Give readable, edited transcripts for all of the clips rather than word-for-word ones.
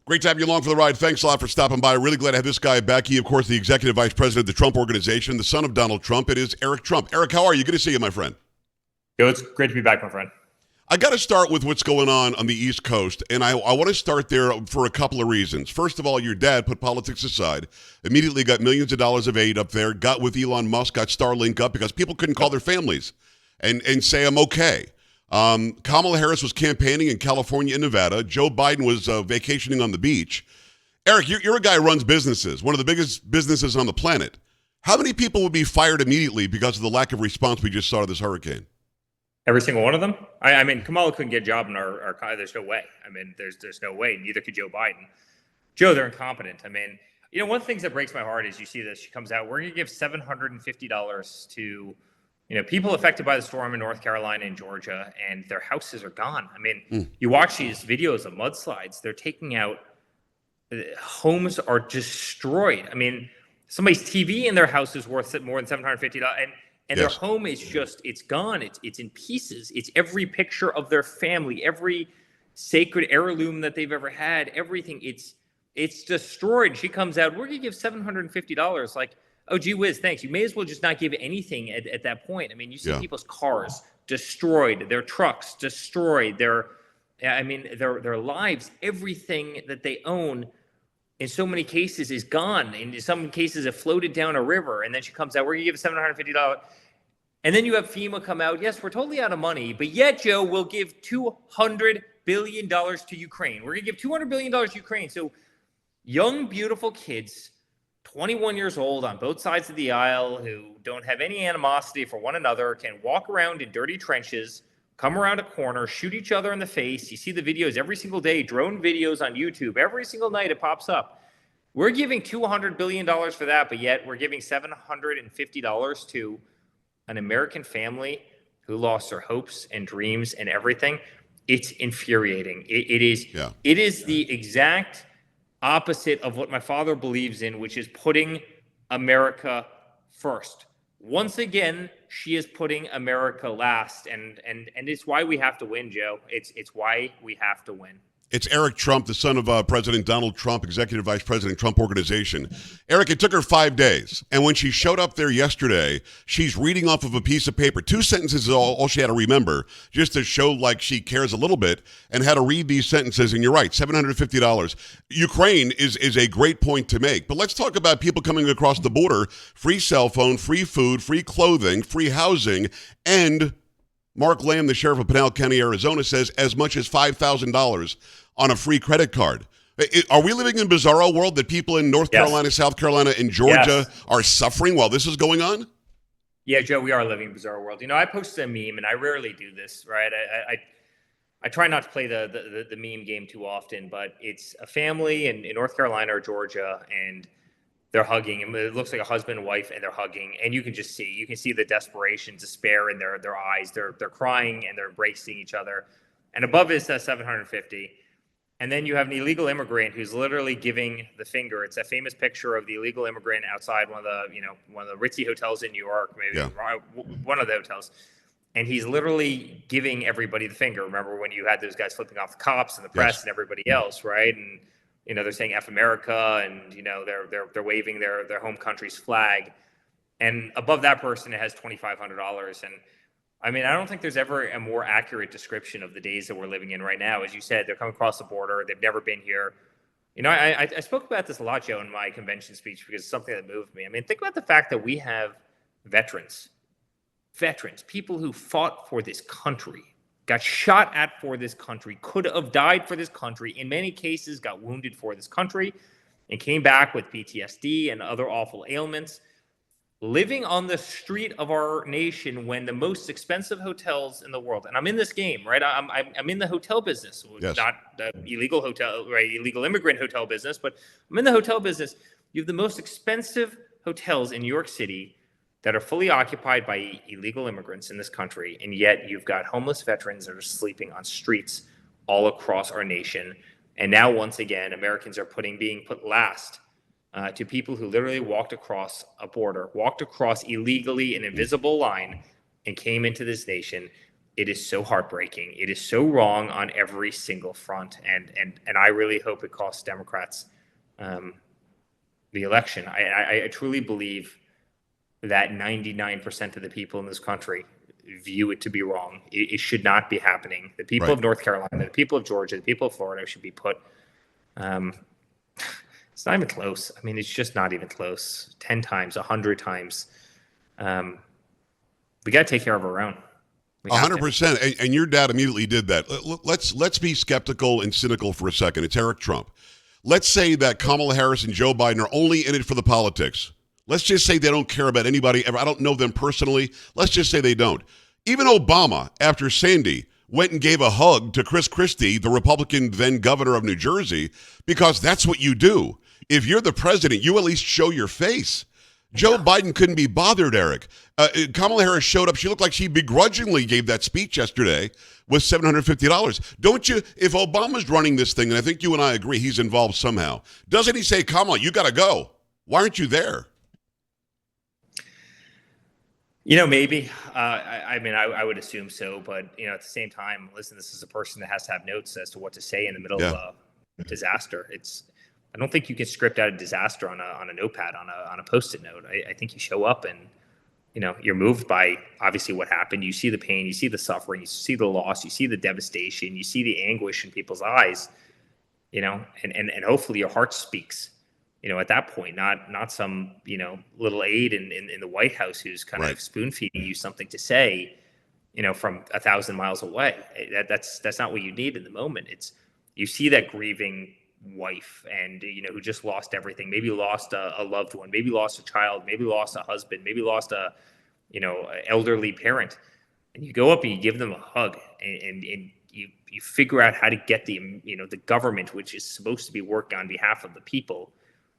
Great to have you along for the ride. Thanks a lot for stopping by. Really glad to have this guy back. He, of course, the executive vice president of the Trump Organization, the son of Donald Trump. It is Eric Trump. Eric, how are you? Good to see you, my friend. Yo, it's great to be back, my friend. I got to start with what's going on the East Coast, and I want to start there for a couple of reasons. First of all, your dad put politics aside, immediately got millions of dollars of aid up there, got with Elon Musk, got Starlink up because people couldn't call their families and say, I'm okay. Kamala Harris was campaigning in California and Nevada. Joe Biden was vacationing on the beach. Eric, you're a guy who runs businesses, one of the biggest businesses on the planet. How many people would be fired immediately because of the lack of response we just saw to this hurricane? Every single one of them. I mean, Kamala couldn't get a job in our there's no way. I mean, there's no way. Neither could Joe Biden. Joe, they're incompetent. I mean, one of the things that breaks my heart is you see this. She comes out. We're going to give $750 to people affected by the storm in North Carolina and Georgia, and their houses are gone. I mean, you watch these videos of mudslides. They're taking out. Homes are destroyed. I mean, somebody's TV in their house is worth more than $750, and their home is it's gone. It's in pieces. It's every picture of their family, every sacred heirloom that they've ever had, everything. It's destroyed. She comes out, we're gonna give $750. Like, oh gee whiz, thanks. You may as well just not give anything at that point. I mean, you see people's cars destroyed, their trucks destroyed, their lives, everything that they own in so many cases is gone. In some cases, it floated down a river. And then she comes out, we're going to give $750. And then you have FEMA come out. Yes, we're totally out of money. But yet, Joe, we'll give $200 billion to Ukraine. We're going to give $200 billion to Ukraine. So young, beautiful kids, 21 years old on both sides of the aisle, who don't have any animosity for one another, can walk around in dirty trenches, come around a corner, shoot each other in the face. You see the videos every single day, drone videos on YouTube. Every single night it pops up. We're giving $200 billion for that, but yet we're giving $750 to an American family who lost their hopes and dreams and everything. It's infuriating. It is the exact opposite of what my father believes in, which is putting America first. Once again, she is putting America last, and it's why we have to win, Joe. It's why we have to win. It's Eric Trump, the son of President Donald Trump, executive vice president, Trump Organization. Eric, it took her 5 days, and when she showed up there yesterday, she's reading off of a piece of paper. 2 sentences is all she had to remember, just to show like she cares a little bit, and had to read these sentences. And you're right, $750. Ukraine is a great point to make. But let's talk about people coming across the border. Free cell phone, free food, free clothing, free housing, and Mark Lamb, the sheriff of Pinal County, Arizona, says as much as $5,000 on a free credit card. Are we living in a bizarro world that people in North Carolina, South Carolina, and Georgia are suffering while this is going on? Yeah, Joe, we are living in a bizarre world. I posted a meme, and I rarely do this, right? I try not to play the meme game too often, but it's a family in North Carolina or Georgia, and they're hugging, and it looks like a husband and wife, and they're hugging, and you can see the desperation, despair in their eyes. They're crying and they're embracing each other. And above it says $750. And then you have an illegal immigrant who's literally giving the finger. It's a famous picture of the illegal immigrant outside one of the ritzy hotels in New York, maybe one of the hotels. And he's literally giving everybody the finger. Remember when you had those guys flipping off the cops and the press and everybody else, right? And they're saying F America, and they're waving their home country's flag. And above that person, it has $2,500. And I mean, I don't think there's ever a more accurate description of the days that we're living in right now. As you said, they're coming across the border. They've never been here. I spoke about this a lot, Joe, in my convention speech, because it's something that moved me. I mean, think about the fact that we have veterans, people who fought for this country, got shot at for this country, could have died for this country, in many cases got wounded for this country, and came back with PTSD and other awful ailments, living on the street of our nation when the most expensive hotels in the world, and I'm in this game, right? I'm in the hotel business, not the illegal hotel, right? Illegal immigrant hotel business, but I'm in the hotel business. You have the most expensive hotels in New York City that are fully occupied by illegal immigrants in this country, and yet you've got homeless veterans that are sleeping on streets all across our nation. And now, once again, Americans are being put last to people who literally walked across a border, walked across illegally an invisible line, and came into this nation. it is so heartbreaking. It is so wrong on every single front, and I really hope it costs Democrats the election. I truly believe that 99% of the people in this country view it to be wrong. It should not be happening. The people of North Carolina, the people of Georgia, the people of Florida should be put. It's not even close. I mean, it's just not even close. 10 times, 100 times. We got to take care of our own. 100%. And your dad immediately did that. Let's be skeptical and cynical for a second. It's Eric Trump. Let's say that Kamala Harris and Joe Biden are only in it for the politics. Let's just say they don't care about anybody ever. I don't know them personally. Let's just say they don't. Even Obama, after Sandy, went and gave a hug to Chris Christie, the Republican then governor of New Jersey, because that's what you do. If you're the president, you at least show your face. Joe Biden couldn't be bothered, Eric. Kamala Harris showed up. She looked like she begrudgingly gave that speech yesterday with $750. Don't you? If Obama's running this thing, and I think you and I agree he's involved somehow, doesn't he say, Kamala, you got to go? Why aren't you there? Maybe. I would assume so. But, at the same time, listen, this is a person that has to have notes as to what to say in the middle of a disaster. I don't think you can script out a disaster on a notepad, on a Post-it note. I think you show up and, you're moved by obviously what happened. You see the pain, you see the suffering, you see the loss, you see the devastation, you see the anguish in people's eyes, and hopefully your heart speaks, at that point, not some, little aide in the White House who's kind of spoon feeding you something to say, from 1,000 miles away. That's not what you need in the moment. You see that grieving wife and who just lost everything, maybe lost a loved one, maybe lost a child, maybe lost a husband, maybe lost a elderly parent, and you go up and you give them a hug and you figure out how to get the government, which is supposed to be working on behalf of the people,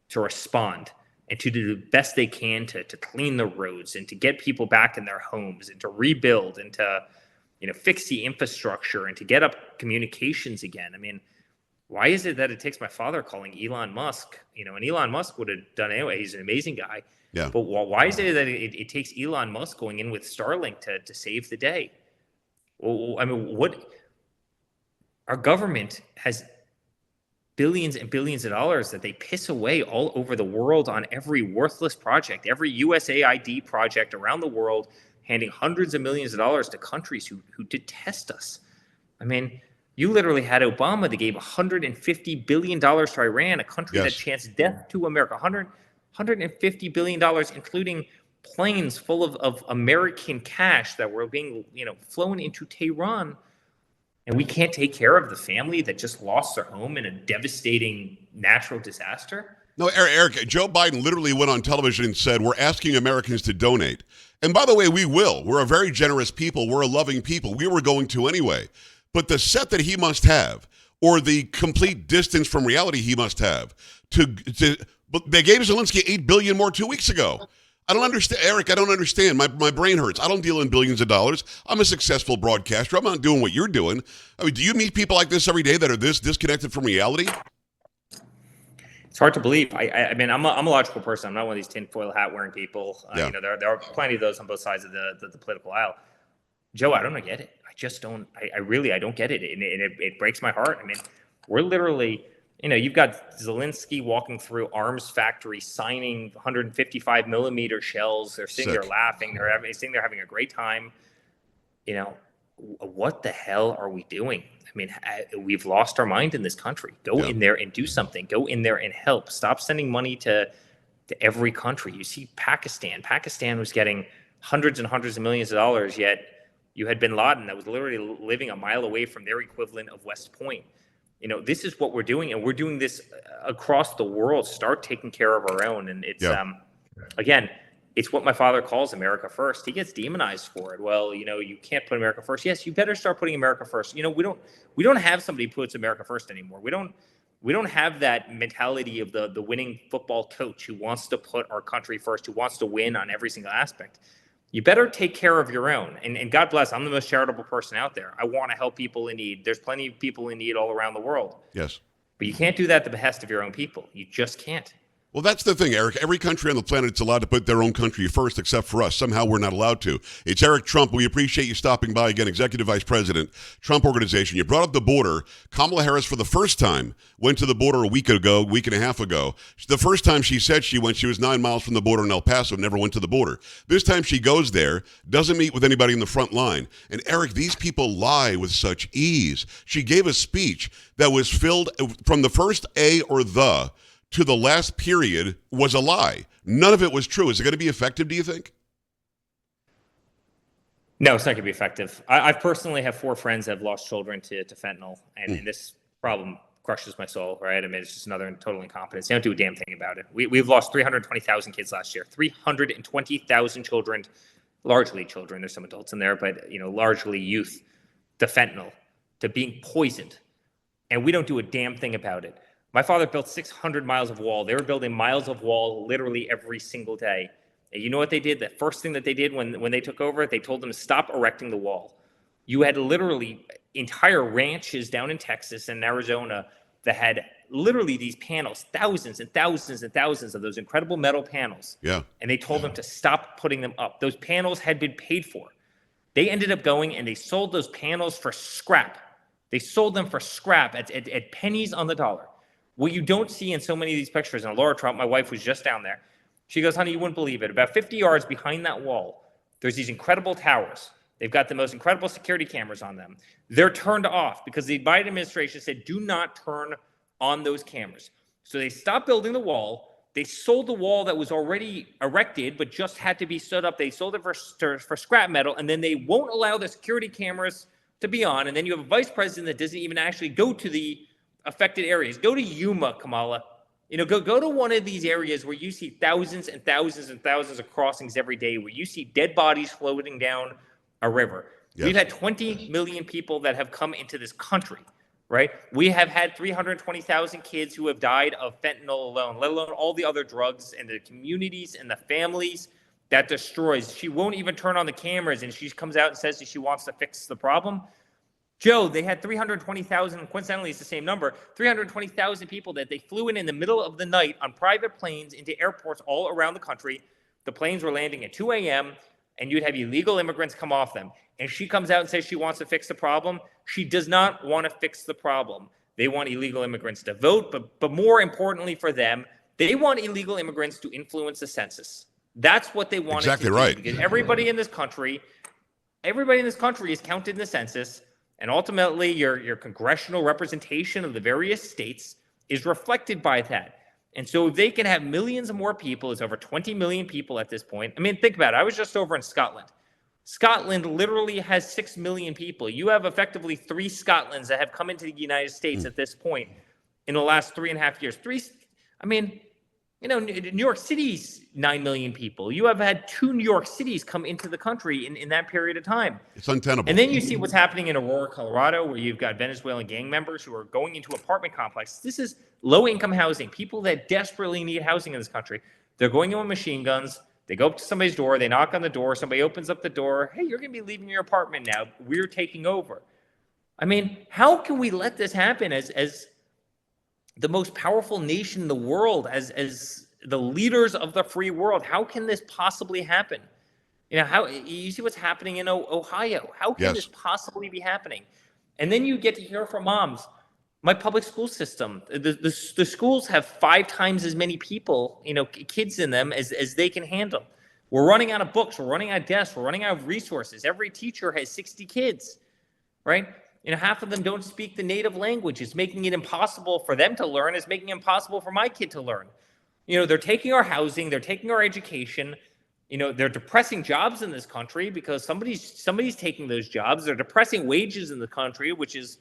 to respond and to do the best they can to clean the roads and to get people back in their homes and to rebuild and to fix the infrastructure and to get up communications again. I mean, why is it that it takes my father calling Elon Musk, and Elon Musk would have done anyway. He's an amazing guy. Yeah. But why is it that it takes Elon Musk going in with Starlink to save the day? Well, I mean, our government has billions and billions of dollars that they piss away all over the world on every worthless project, every USAID project around the world, handing hundreds of millions of dollars to countries who detest us. I mean, you literally had Obama that gave $150 billion to Iran, a country that chants death to America. $150 billion, including planes full of American cash that were being, flown into Tehran. And we can't take care of the family that just lost their home in a devastating natural disaster. No, Eric, Joe Biden literally went on television and said, we're asking Americans to donate. And by the way, we will. We're a very generous people. We're a loving people. We were going to anyway. But the set that he must have, or the complete distance from reality he must have, but they gave Zelensky $8 billion more 2 weeks ago. I don't understand, Eric. I don't understand. My brain hurts. I don't deal in billions of dollars. I'm a successful broadcaster. I'm not doing what you're doing. I mean, do you meet people like this every day that are this disconnected from reality? It's hard to believe. I mean, I'm a logical person. I'm not one of these tinfoil hat wearing people. There are plenty of those on both sides of the political aisle. Joe, I don't get it. I just don't. I really don't get it, and it breaks my heart. I mean, we're literally. You've got Zelensky walking through arms factories, signing 155 millimeter shells. They're sitting there laughing. They're sitting there having a great time. What the hell are we doing? I mean, we've lost our mind in this country. Go in there and do something. Go in there and help. Stop sending money to every country. You see Pakistan. Pakistan was getting hundreds and hundreds of millions of dollars, yet you had bin Laden that was literally living a mile away from their equivalent of West Point. This is what we're doing, and we're doing this across the world. Start taking care of our own. And it's, again, it's what my father calls America first. He gets demonized for it. Well, you can't put America first. Yes, you better start putting America first. We don't have somebody who puts America first anymore. We don't have that mentality of the winning football coach who wants to put our country first, who wants to win on every single aspect. You better take care of your own. And God bless, I'm the most charitable person out there. I want to help people in need. There's plenty of people in need all around the world. Yes. But you can't do that at the behest of your own people. You just can't. Well, that's the thing, Eric. Every country on the planet is allowed to put their own country first, except for us. Somehow we're not allowed to. It's Eric Trump. We appreciate you stopping by again, Executive Vice President, Trump Organization. You brought up the border. Kamala Harris, for the first time, went to the border a week and a half ago. The first time she said she went, she was 9 miles from the border in El Paso, never went to the border. This time she goes there, doesn't meet with anybody in the front line. And Eric, these people lie with such ease. She gave a speech that was filled from the first A or the to the last period was a lie. None of it was true. Is it going to be effective, do you think? No, it's not going to be effective. I personally have 4 friends that have lost children to fentanyl, and this problem crushes my soul, right? I mean, it's just another total incompetence. They don't do a damn thing about it. We've lost 320,000 kids last year. 320,000 children, largely children. There's some adults in there, but largely youth, to fentanyl, to being poisoned. And we don't do a damn thing about it. My father built 600 miles of wall. They were building miles of wall literally every single day. And you know what they did? The first thing that they did when they took over, they told them to stop erecting the wall. You had literally entire ranches down in Texas and Arizona that had literally these panels, thousands and thousands and thousands of those incredible metal panels. Yeah. And they told them to stop putting them up. Those panels had been paid for. They ended up going and they sold those panels for scrap. They sold them for scrap at pennies on the dollar. What you don't see in so many of these pictures, and Laura Trump, my wife, was just down there. She goes, honey, you wouldn't believe it. About 50 yards behind that wall, there's these incredible towers. They've got the most incredible security cameras on them. They're turned off because the Biden administration said, do not turn on those cameras. So they stopped building the wall. They sold the wall that was already erected, but just had to be stood up. They sold it for scrap metal, and then they won't allow the security cameras to be on. And then you have a vice president that doesn't even actually go to the affected areas. Go to Yuma, Kamala. Go to one of these areas where you see thousands and thousands and thousands of crossings every day, where you see dead bodies floating down a river. Yes. We've had 20 million people that have come into this country, right? We have had 320,000 kids who have died of fentanyl alone, let alone all the other drugs and the communities and the families that destroys. She won't even turn on the cameras, and she comes out and says that she wants to fix the problem. Joe, they had 320,000, coincidentally it's the same number, 320,000 people that they flew in the middle of the night on private planes into airports all around the country. The planes were landing at 2 a.m., and you'd have illegal immigrants come off them. And she comes out and says she wants to fix the problem. She does not want to fix the problem. They want illegal immigrants to vote, but more importantly for them, they want illegal immigrants to influence the census. That's what they want. Exactly right. Because everybody in this country is counted in the census. And ultimately, your congressional representation of the various states is reflected by that. And so if they can have millions of more people, it's over 20 million people at this point. I mean, think about it. I was just over in Scotland. Scotland literally has 6 million people. You have effectively 3 Scotlands that have come into the United States at this point in the last 3.5 years. New York City's 9 million people. You have had 2 New York cities come into the country in that period of time. It's untenable. And then you see what's happening in Aurora, Colorado, where you've got Venezuelan gang members who are going into apartment complexes. This is low-income housing, people that desperately need housing in this country. They're going in with machine guns. They go up to somebody's door. They knock on the door. Somebody opens up the door. Hey, you're going to be leaving your apartment now. We're taking over. I mean, how can we let this happen as the most powerful nation in the world, as the leaders of the free world? How can this possibly happen? How you see what's happening in Ohio? How can this possibly be happening? And then you get to hear from moms. My public school system, the schools have 5 times as many people, kids in them as they can handle. We're running out of books. We're running out of desks. We're running out of resources. Every teacher has 60 kids, right? Half of them don't speak the native language. It's making it impossible for them to learn. It's making it impossible for my kid to learn. They're taking our housing. They're taking our education. They're depressing jobs in this country because somebody's taking those jobs. They're depressing wages in the country, which is,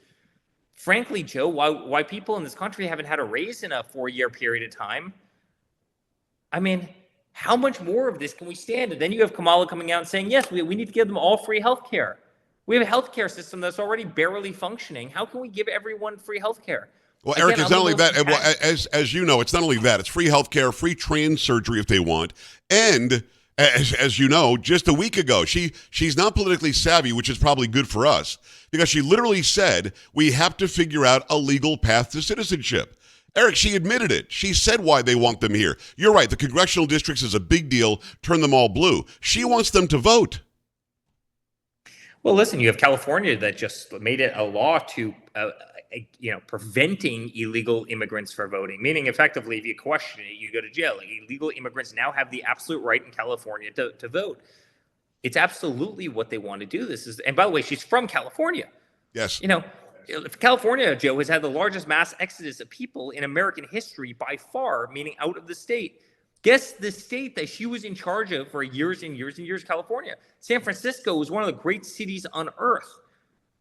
frankly, Joe, why people in this country haven't had a raise in a 4-year period of time. I mean, how much more of this can we stand? And then you have Kamala coming out and saying, yes, we need to give them all free health care. We have a healthcare system that's already barely functioning. How can we give everyone free healthcare? Well, Eric, it's not only that. As you know, it's not only that. It's free healthcare, free trans surgery if they want. And as you know, just a week ago, she's not politically savvy, which is probably good for us, because she literally said we have to figure out a legal path to citizenship. Eric, she admitted it. She said why they want them here. You're right. The congressional districts is a big deal. Turn them all blue. She wants them to vote. Well, listen, you have California that just made it a law to, preventing illegal immigrants from voting, meaning effectively, if you question it, you go to jail. Like, illegal immigrants now have the absolute right in California to vote. It's absolutely what they want to do. And by the way, she's from California. Yes. California, Joe, has had the largest mass exodus of people in American history by far, meaning out of the state. Guess the state that she was in charge of for years and years and years, California. San Francisco was one of the great cities on earth.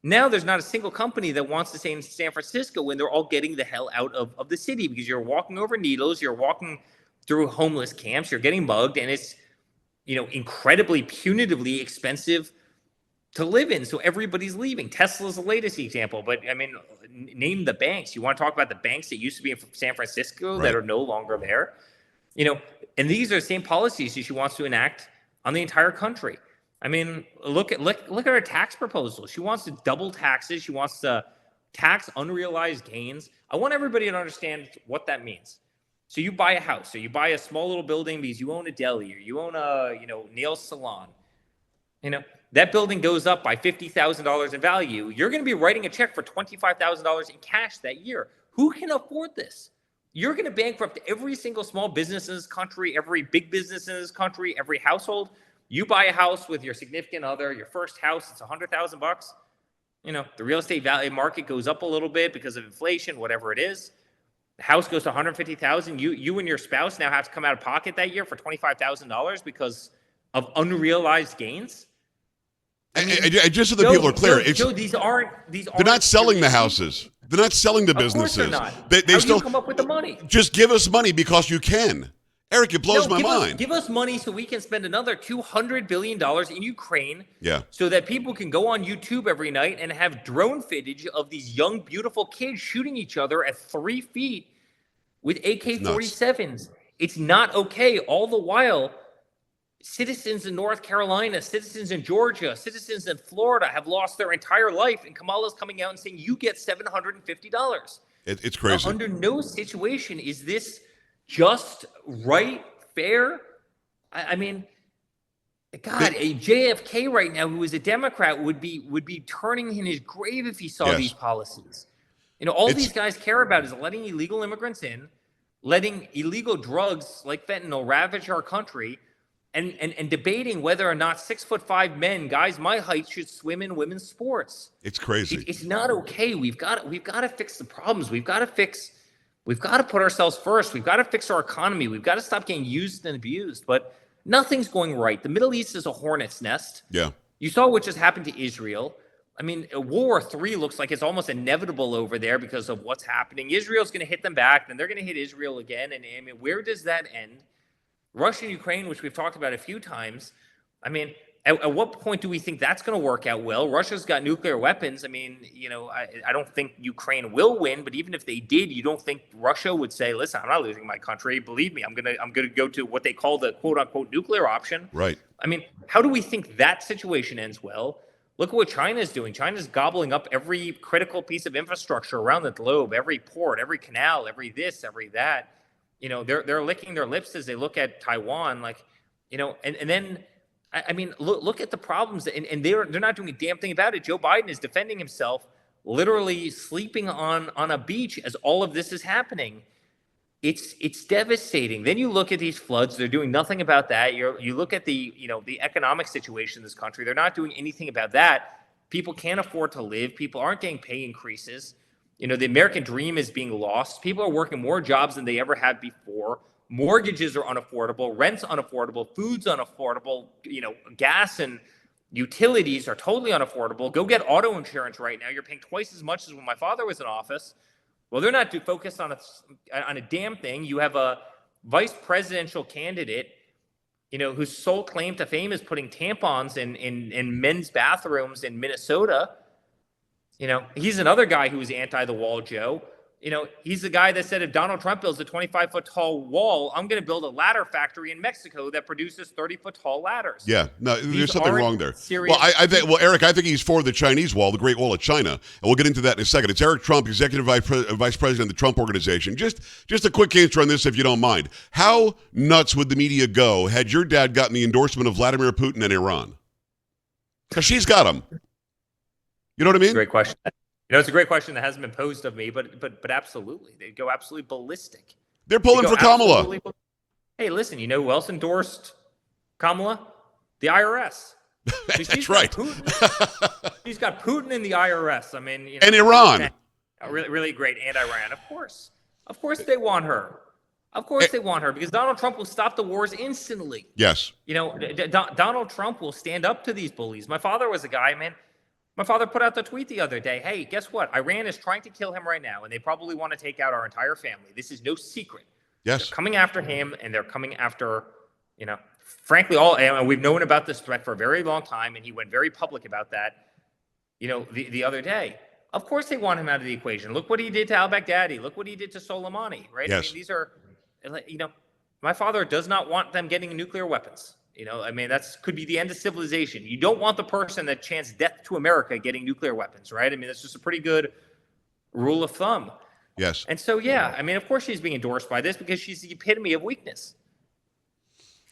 Now there's not a single company that wants to stay in San Francisco when they're all getting the hell out of the city, because you're walking over needles, you're walking through homeless camps, you're getting mugged, and it's, incredibly punitively expensive to live in. So everybody's leaving. Tesla's the latest example, but I mean, name the banks. You want to talk about the banks that used to be in San Francisco that are no longer there? And these are the same policies that she wants to enact on the entire country. I mean, look at her tax proposal. She wants to double taxes. She wants to tax unrealized gains. I want everybody to understand what that means. So you buy a house, or you buy a small little building because you own a deli, or you own a nail salon. That building goes up by $50,000 in value. You're going to be writing a check for $25,000 in cash that year. Who can afford this? You're going to bankrupt every single small business in this country, every big business in this country, every household. You buy a house with your significant other, your first house, it's $100,000. The real estate value market goes up a little bit because of inflation, whatever it is. The house goes to $150,000. You and your spouse now have to come out of pocket that year for $25,000 because of unrealized gains. Just so that people are clear, Joe, these aren't. They're not selling the houses. They're not selling the businesses. Of course they're not. They How still do you come up with the money? Just give us money because you can. Eric, it blows my mind. Give us money so we can spend another $200 billion in Ukraine. Yeah. So that people can go on YouTube every night and have drone footage of these young, beautiful kids shooting each other at 3 feet with AK-47s. It's not okay. All the while, citizens in North Carolina, citizens in Georgia, citizens in Florida have lost their entire life, and Kamala's coming out and saying, you get $750. It's crazy. Now, under no situation is this just, right, fair. I mean, God, a JFK right now, who is a Democrat, would be turning in his grave if he saw these policies. All these guys care about is letting illegal immigrants in, letting illegal drugs like fentanyl ravage our country, and debating whether or not 6'5" men, guys my height, should swim in women's sports. It's crazy. It's not okay. We've got to fix the problems. We've got to put ourselves first. We've got to fix our economy. We've got to stop getting used and abused. But nothing's going right. The Middle East is a hornet's nest. Yeah. You saw what just happened to Israel. I mean, World War III looks like it's almost inevitable over there because of what's happening. Israel's going to hit them back, then they're going to hit Israel again. And I mean, where does that end? Russia and Ukraine, which we've talked about a few times. I mean, at what point do we think that's going to work out well? Russia's got nuclear weapons. I mean, I don't think Ukraine will win, but even if they did, you don't think Russia would say, listen, I'm not losing my country. Believe me, I'm gonna go to what they call the quote unquote nuclear option. Right. I mean, how do we think that situation ends well? Look at what China's doing. China's gobbling up every critical piece of infrastructure around the globe, every port, every canal, every this, every that. They're licking their lips as they look at Taiwan, and then, I mean, look at the problems, and they're not doing a damn thing about it. Joe Biden is defending himself, literally sleeping on a beach as all of this is happening. It's devastating. Then you look at these floods; they're doing nothing about that. You look at the economic situation in this country; they're not doing anything about that. People can't afford to live. People aren't getting pay increases. The American dream is being lost. People are working more jobs than they ever had before. Mortgages are unaffordable. Rent's unaffordable. Food's unaffordable. Gas and utilities are totally unaffordable. Go get auto insurance right now. You're paying twice as much as when my father was in office. Well, they're not too focused on a damn thing. You have a vice presidential candidate, whose sole claim to fame is putting tampons in men's bathrooms in Minnesota. He's another guy who's anti the wall, Joe. He's the guy that said if Donald Trump builds a 25-foot tall wall, I'm going to build a ladder factory in Mexico that produces 30-foot tall ladders. Yeah, no, there's something wrong there. Serious. Well, Eric, I think he's for the Chinese wall, the Great Wall of China, and we'll get into that in a second. It's Eric Trump, Executive Vice President of the Trump Organization. Just a quick answer on this, if you don't mind. How nuts would the media go had your dad gotten the endorsement of Vladimir Putin and Iran? Because she's got him. You know what I mean? Great question. It's a great question that hasn't been posed of me, but absolutely, they go absolutely ballistic. They're pulling for Kamala. Hey, listen, you know who else endorsed Kamala? The IRS. That's right. She's got Putin in the IRS. I mean, and Iran. Really, really great. And Iran, of course they want her. Of course they want her because Donald Trump will stop the wars instantly. Yes. Donald Trump will stand up to these bullies. My father was a guy, man. My father put out the tweet the other day. Hey, guess what? Iran is trying to kill him right now, and they probably want to take out our entire family. This is no secret. Yes. They're coming after him, and they're coming after, frankly, and we've known about this threat for a very long time, and he went very public about that, the other day. Of course they want him out of the equation. Look what he did to al-Baghdadi. Look what he did to Soleimani, right? Yes. I mean, these are, my father does not want them getting nuclear weapons. That could be the end of civilization. You don't want the person that chants death to America getting nuclear weapons, right? I mean, that's just a pretty good rule of thumb. Yes. And so, yeah, I mean, of course she's being endorsed by this because she's the epitome of weakness.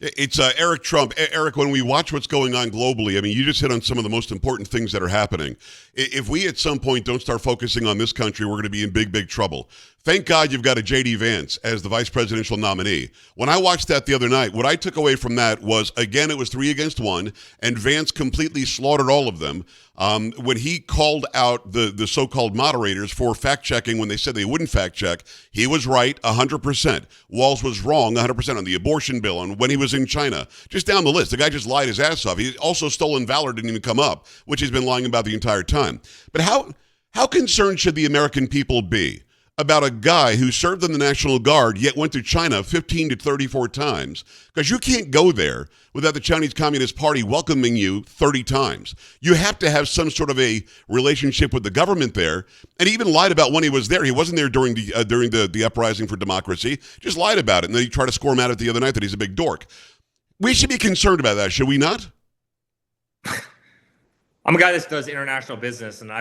It's Eric Trump. Eric, when we watch what's going on globally, I mean, you just hit on some of the most important things that are happening. If we at some point don't start focusing on this country, we're going to be in big, big trouble. Thank God you've got a J.D. Vance as the vice presidential nominee. When I watched that the other night, what I took away from that was, again, it was 3 against 1, and Vance completely slaughtered all of them. When he called out the so-called moderators for fact-checking when they said they wouldn't fact-check, he was right 100%. Walz was wrong 100% on the abortion bill and when he was in China. Just down the list. The guy just lied his ass off. He also stolen valor didn't even come up, which he's been lying about the entire time. But how concerned should the American people be about a guy who served in the National Guard yet went to China 15 to 34 times? Because you can't go there without the Chinese Communist Party welcoming you 30 times. You have to have some sort of a relationship with the government there. And he even lied about when he was there. He wasn't there during the uprising for democracy. Just lied about it. And then he tried to score him out at the other night that he's a big dork. We should be concerned about that, should we not? I'm a guy that does international business, and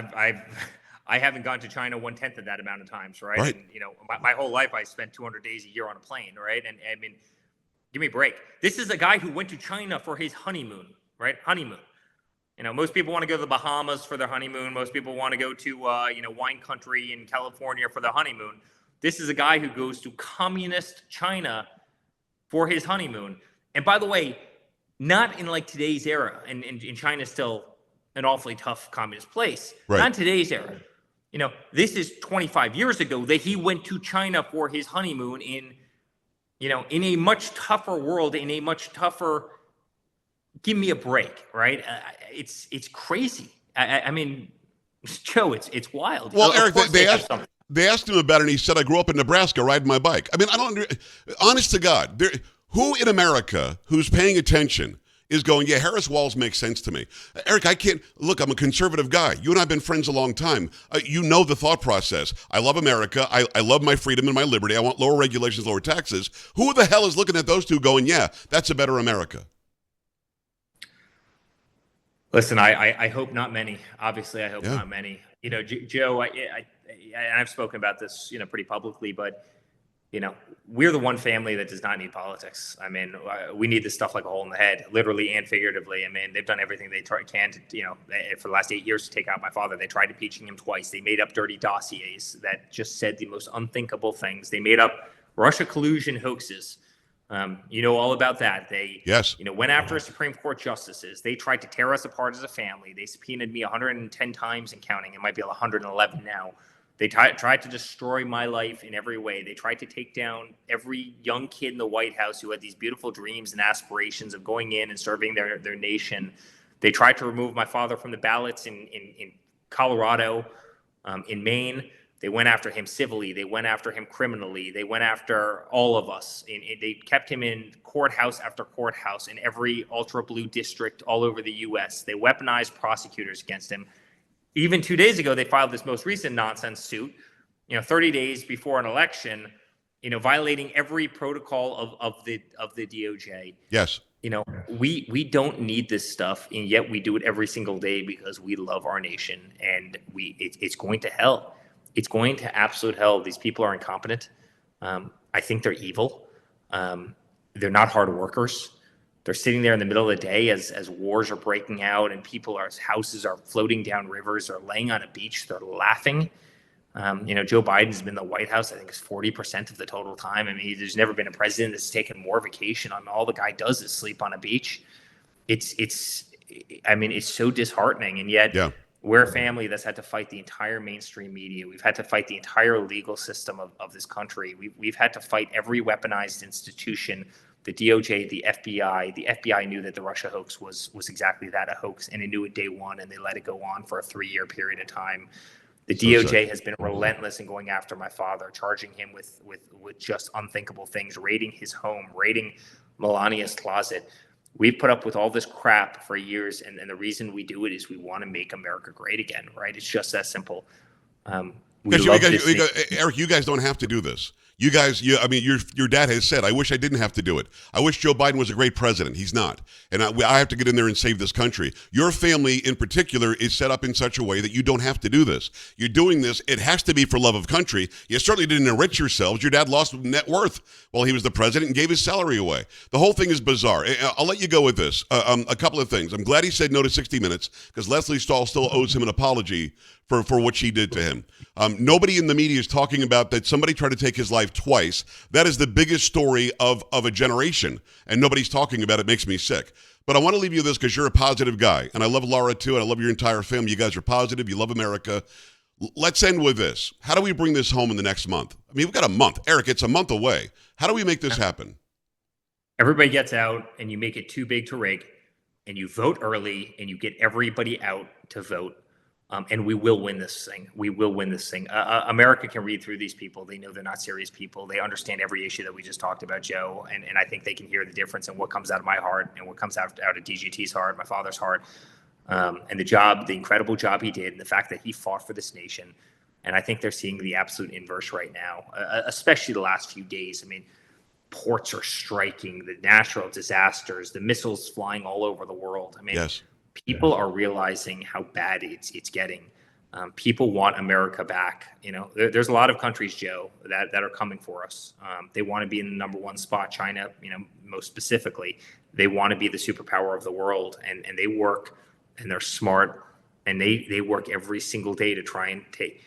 I haven't gone to China 1/10 of that amount of times, right? Right. And my whole life I spent 200 days a year on a plane, right? And I mean, give me a break. This is a guy who went to China for his honeymoon, right? Honeymoon. Most people want to go to the Bahamas for their honeymoon. Most people want to go to wine country in California for their honeymoon. This is a guy who goes to communist China for his honeymoon. And by the way, not in like today's era, and China's still an awfully tough communist place. Right. Not in today's era. This is 25 years ago that he went to China for his honeymoon in a much tougher world, in a much tougher, give me a break, right? It's crazy. I mean, Joe, it's wild. Well, Eric, they asked him about it, and he said, I grew up in Nebraska riding my bike. I mean, honest to God, who in America who's paying attention is going, yeah, Harris Walz makes sense to me. Eric, I'm a conservative guy. You and I have been friends a long time. You know the thought process. I love America. I love my freedom and my liberty. I want lower regulations, lower taxes. Who the hell is looking at those two going, yeah, that's a better America? Listen, I hope not many. Obviously, I hope not many. Joe, I've spoken about this, pretty publicly, but we're the one family that does not need politics. I mean, we need this stuff like a hole in the head, literally and figuratively. I mean, they've done everything they can to, for the last 8 years to take out my father. They tried impeaching him twice. They made up dirty dossiers that just said the most unthinkable things. They made up Russia collusion hoaxes. All about that. They, went after Supreme Court justices. They tried to tear us apart as a family. They subpoenaed me 110 times and counting. It might be 111 now. They tried to destroy my life in every way. They tried to take down every young kid in the White House who had these beautiful dreams and aspirations of going in and serving their nation. They tried to remove my father from the ballots in Colorado, in Maine. They went after him civilly. They went after him criminally. They went after all of us. They kept him in courthouse after courthouse in every ultra blue district all over the U.S. They weaponized prosecutors against him. Even 2 days ago, they filed this most recent nonsense suit 30 days before an election, violating every protocol of the DOJ. Yes. We don't need this stuff, and yet we do it every single day because we love our nation, and it's going to hell. It's going to absolute hell. These people are incompetent. I think they're evil. They're not hard workers. They're sitting there in the middle of the day as wars are breaking out and houses are floating down rivers, or laying on a beach. They're laughing. Joe Biden's been in the White House, I think, is 40% of the total time. I mean, there's never been a president that's taken more vacation. All the guy does is sleep on a beach. It's so disheartening. And yet we're a family that's had to fight the entire mainstream media. We've had to fight the entire legal system of this country. We've had to fight every weaponized institution, the DOJ, the FBI. The FBI knew that the Russia hoax was exactly that, a hoax, and it knew it day one, and they let it go on for a 3-year period of time. The DOJ has been relentless in going after my father, charging him with just unthinkable things, raiding his home, raiding Melania's closet. We've put up with all this crap for years, and the reason we do it is we want to make America great again, right? It's just that simple. Eric, you guys don't have to do this. You guys, your dad has said, I wish I didn't have to do it. I wish Joe Biden was a great president. He's not. And I have to get in there and save this country. Your family in particular is set up in such a way that you don't have to do this. You're doing this. It has to be for love of country. You certainly didn't enrich yourselves. Your dad lost net worth while he was the president and gave his salary away. The whole thing is bizarre. I'll let you go with this. A couple of things. I'm glad he said no to 60 Minutes because Leslie Stahl still owes him an apology for what she did to him. Nobody in the media is talking about that somebody tried to take his life twice. That is the biggest story of a generation, and nobody's talking about it. It makes me sick. But I want to leave you this because you're a positive guy, and I love Laura too, and I love your entire family. You guys are positive. You love America. Let's end with this. How do we bring this home in the next month? I mean, we've got a month. Eric, it's a month away. How do we make this happen? Everybody gets out, and you make it too big to rig, and you vote early, and you get everybody out to vote. And we will win this thing. We will win this thing. America can read through these people. They know they're not serious people. They understand every issue that we just talked about, Joe. And I think they can hear the difference in what comes out of my heart and what comes out of DGT's heart, my father's heart. And the incredible job he did, and the fact that he fought for this nation. And I think they're seeing the absolute inverse right now, especially the last few days. I mean, ports are striking, the natural disasters, the missiles flying all over the world. I mean, yes. People are realizing how bad it's getting. People want America back. There's a lot of countries, Joe, that are coming for us. They want to be in the number one spot. China, most specifically, they want to be the superpower of the world, and they work, and they're smart, and they work every single day to try and take.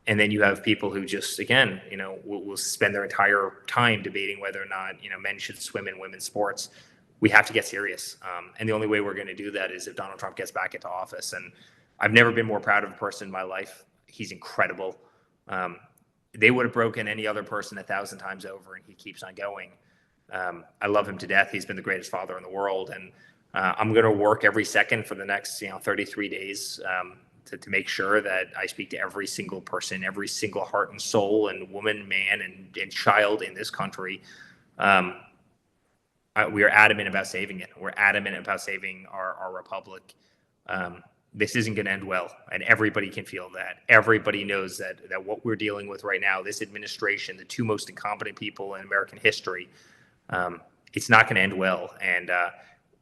And then you have people who just, again, will spend their entire time debating whether or not men should swim in women's sports. We have to get serious. And the only way we're going to do that is if Donald Trump gets back into office. And I've never been more proud of a person in my life. He's incredible. They would have broken any other person 1,000 times over, and he keeps on going. I love him to death. He's been the greatest father in the world. And I'm going to work every second for the next 33 days to make sure that I speak to every single person, every single heart and soul and woman, man, and child in this country. We are adamant about saving it. We're adamant about saving our republic. This isn't going to end well, and everybody can feel that. Everybody knows that what we're dealing with right now, this administration, the two most incompetent people in American history, it's not going to end well. And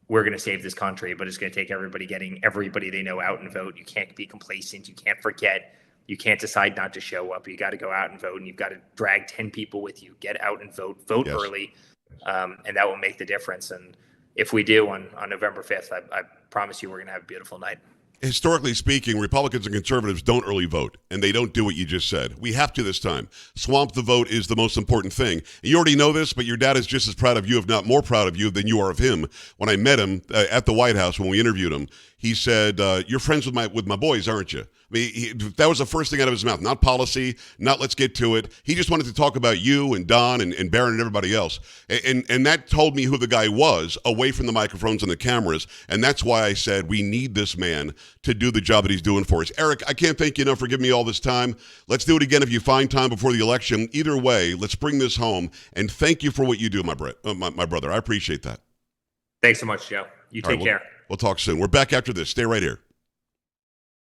we're going to save this country, but it's going to take everybody getting everybody they know out and vote. You can't be complacent. You can't forget. You can't decide not to show up. You got to go out and vote, and you've got to drag 10 people with you. Get out and vote. Vote yes. early. And that will make the difference. And if we do on November 5th, I promise you we're going to have a beautiful night. Historically speaking, Republicans and conservatives don't early vote, and they don't do what you just said. We have to this time. Swamp the vote is the most important thing. You already know this, but your dad is just as proud of you, if not more proud of you, than you are of him. When I met him at the White House, when we interviewed him, he said, you're friends with my boys, aren't you? I mean, that was the first thing out of his mouth. Not policy, not let's get to it. He just wanted to talk about you and Don and Barron and everybody else. And that told me who the guy was, away from the microphones and the cameras. And that's why I said we need this man to do the job that he's doing for us. Eric, I can't thank you enough for giving me all this time. Let's do it again if you find time before the election. Either way, let's bring this home. And thank you for what you do, my brother. I appreciate that. Thanks so much, Joe. You take care. We'll talk soon. We're back after this. Stay right here.